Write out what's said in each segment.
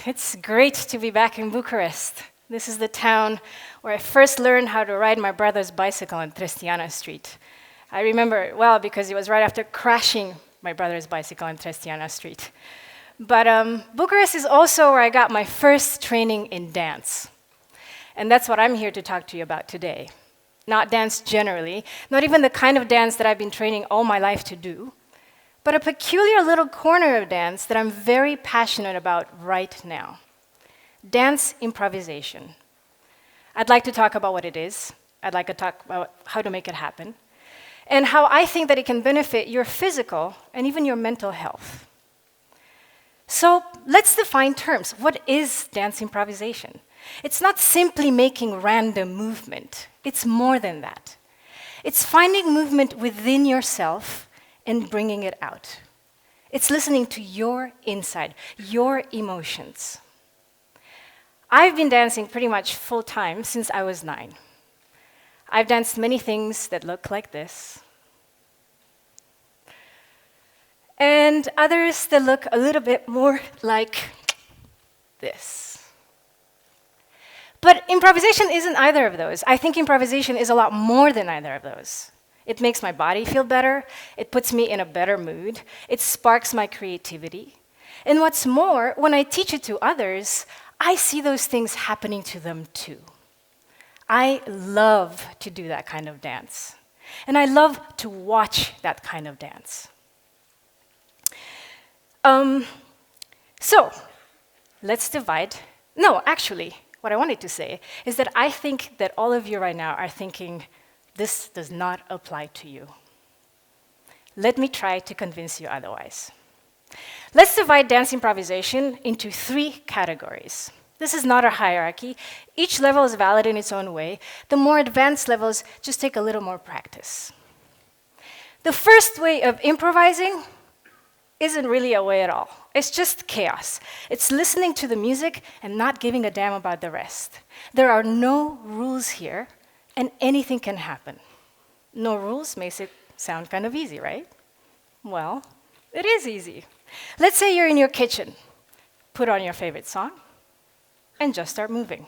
It's great to be back in Bucharest. This is the town where I first learned how to ride my brother's bicycle on Tristiana Street. I remember it well because it was right after crashing my brother's bicycle on Tristiana Street. But Bucharest is also where I got my first training in dance. And that's what I'm here to talk to you about today. Not dance generally, not even the kind of dance that I've been training all my life to do, but a peculiar little corner of dance that I'm very passionate about right now. Dance improvisation. I'd like to talk about what it is. I'd like to talk about how to make it happen, and how I think that it can benefit your physical and even your mental health. So let's define terms. What is dance improvisation? It's not simply making random movement. It's more than that. It's finding movement within yourself and bringing it out. It's listening to your inside, your emotions. I've been dancing pretty much full time since I was 9. I've danced many things that look like this, and others that look a little bit more like this. But improvisation isn't either of those. I think improvisation is a lot more than either of those. It makes my body feel better. It puts me in a better mood. It sparks my creativity. And what's more, when I teach it to others, I see those things happening to them too. I love to do that kind of dance. And I love to watch that kind of dance. So, let's divide. No, actually, what I wanted to say is that I think that all of you right now are thinking, this does not apply to you. Let me try to convince you otherwise. Let's divide dance improvisation into 3 categories. This is not a hierarchy. Each level is valid in its own way. The more advanced levels just take a little more practice. The first way of improvising isn't really a way at all. It's just chaos. It's listening to the music and not giving a damn about the rest. There are no rules here, and anything can happen. No rules makes it sound kind of easy, right? Well, it is easy. Let's say you're in your kitchen. Put on your favorite song and just start moving.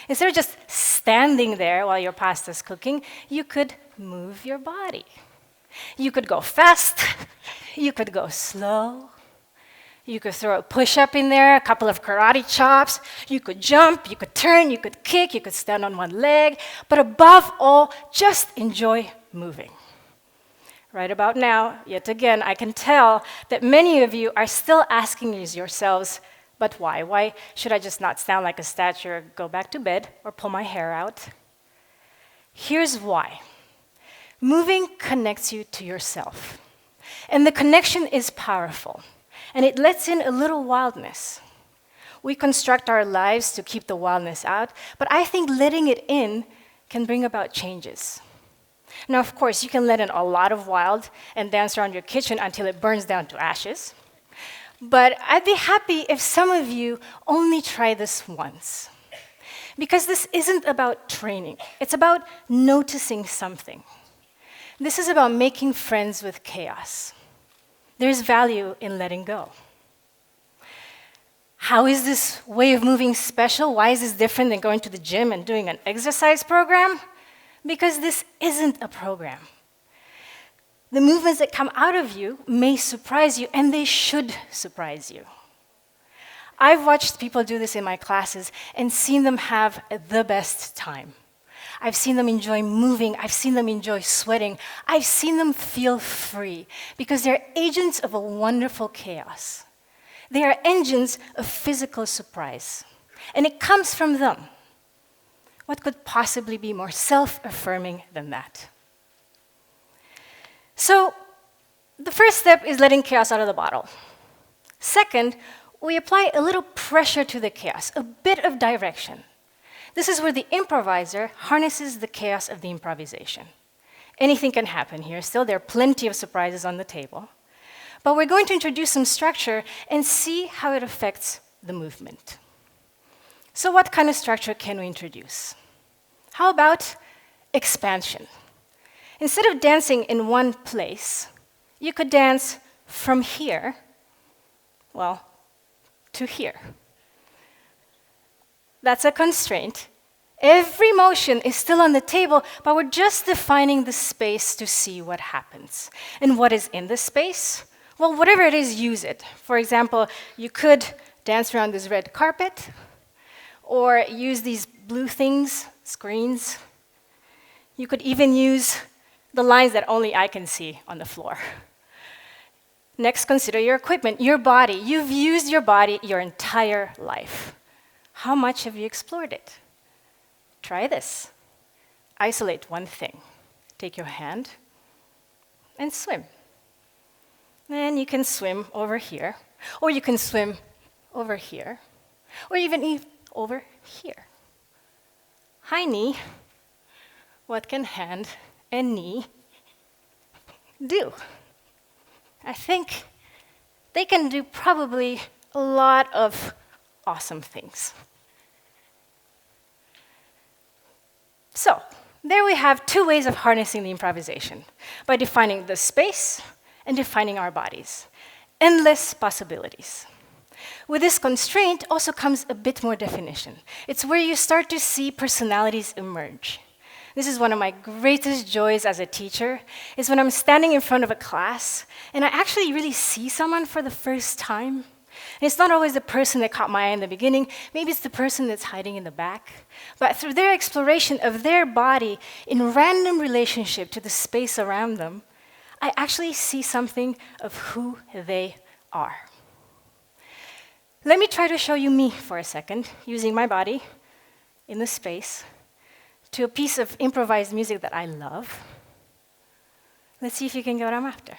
Instead of just standing there while your pasta's cooking, you could move your body. You could go fast, you could go slow, you could throw a push-up in there, a couple of karate chops, you could jump, you could turn, you could kick, you could stand on one leg, but above all, just enjoy moving. Right about now, yet again, I can tell that many of you are still asking yourselves, but why? Why should I just not stand like a statue or go back to bed or pull my hair out? Here's why. Moving connects you to yourself, and the connection is powerful. And it lets in a little wildness. We construct our lives to keep the wildness out, but I think letting it in can bring about changes. Now, of course, you can let in a lot of wild and dance around your kitchen until it burns down to ashes. But I'd be happy if some of you only try this once. Because this isn't about training. It's about noticing something. This is about making friends with chaos. There's value in letting go. How is this way of moving special? Why is this different than going to the gym and doing an exercise program? Because this isn't a program. The movements that come out of you may surprise you, and they should surprise you. I've watched people do this in my classes and seen them have the best time. I've seen them enjoy moving. I've seen them enjoy sweating. I've seen them feel free because they're agents of a wonderful chaos. They are engines of physical surprise, and it comes from them. What could possibly be more self-affirming than that? So, the first step is letting chaos out of the bottle. Second, we apply a little pressure to the chaos, a bit of direction. This is where the improviser harnesses the chaos of the improvisation. Anything can happen here. Still, there are plenty of surprises on the table. But we're going to introduce some structure and see how it affects the movement. So what kind of structure can we introduce? How about expansion? Instead of dancing in one place, you could dance from here, well, to here. That's a constraint. Every motion is still on the table, but we're just defining the space to see what happens. And what is in the space? Well, whatever it is, use it. For example, you could dance around this red carpet, or use these blue things, screens. You could even use the lines that only I can see on the floor. Next, consider your equipment, your body. You've used your body your entire life. How much have you explored it? Try this. Isolate one thing. Take your hand and swim. Then you can swim over here, or you can swim over here, or even over here. Hi, knee. What can hand and knee do? I think they can do probably a lot of awesome things. So, there we have two ways of harnessing the improvisation, by defining the space and defining our bodies. Endless possibilities. With this constraint also comes a bit more definition. It's where you start to see personalities emerge. This is one of my greatest joys as a teacher, is when I'm standing in front of a class and I actually really see someone for the first time. And it's not always the person that caught my eye in the beginning, maybe it's the person that's hiding in the back. But through their exploration of their body in random relationship to the space around them, I actually see something of who they are. Let me try to show you me for a second, using my body in the space to a piece of improvised music that I love. Let's see if you can get what I'm after.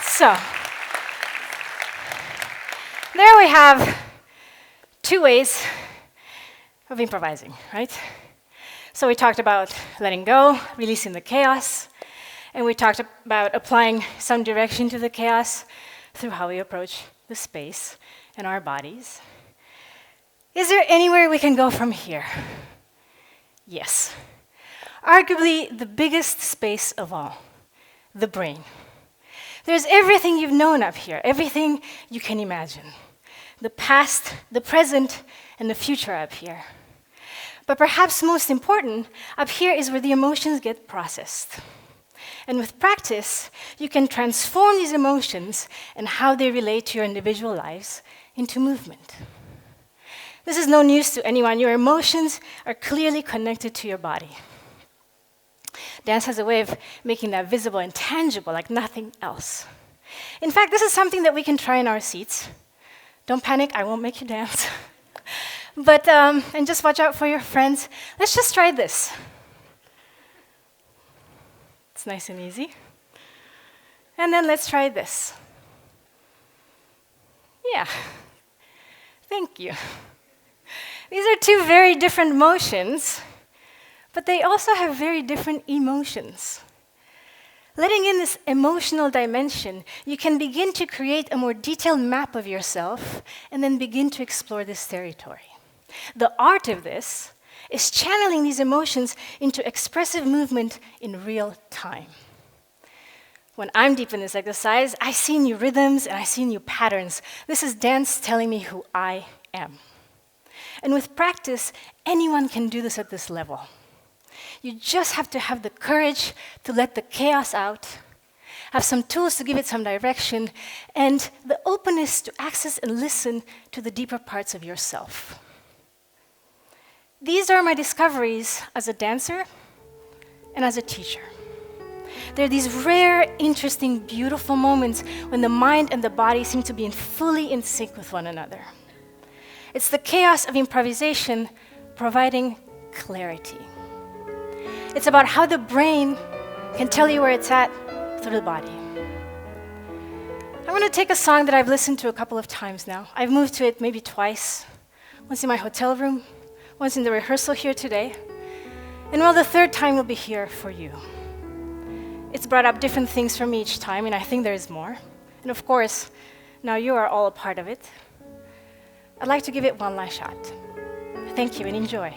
So, there we have two ways of improvising, right? So we talked about letting go, releasing the chaos, and we talked about applying some direction to the chaos through how we approach the space and our bodies. Is there anywhere we can go from here? Yes. Arguably the biggest space of all, the brain. There's everything you've known up here, everything you can imagine. The past, the present, and the future up here. But perhaps most important, up here is where the emotions get processed. And with practice, you can transform these emotions and how they relate to your individual lives into movement. This is no news to anyone. Your emotions are clearly connected to your body. Dance has a way of making that visible and tangible like nothing else. In fact, this is something that we can try in our seats. Don't panic, I won't make you dance. But, and just watch out for your friends. Let's just try this. It's nice and easy. And then let's try this. Yeah, thank you. These are two very different motions, but they also have very different emotions. Letting in this emotional dimension, you can begin to create a more detailed map of yourself and then begin to explore this territory. The art of this is channeling these emotions into expressive movement in real time. When I'm deep in this exercise, I see new rhythms and I see new patterns. This is dance telling me who I am. And with practice, anyone can do this at this level. You just have to have the courage to let the chaos out, have some tools to give it some direction, and the openness to access and listen to the deeper parts of yourself. These are my discoveries as a dancer and as a teacher. There are these rare, interesting, beautiful moments when the mind and the body seem to be fully in sync with one another. It's the chaos of improvisation providing clarity. It's about how the brain can tell you where it's at through the body. I'm going to take a song that I've listened to a couple of times now. I've moved to it maybe twice, once in my hotel room, once in the rehearsal here today, and well, the third time will be here for you. It's brought up different things for me each time, and I think there's more. And of course, now you are all a part of it. I'd like to give it one last shot. Thank you and enjoy.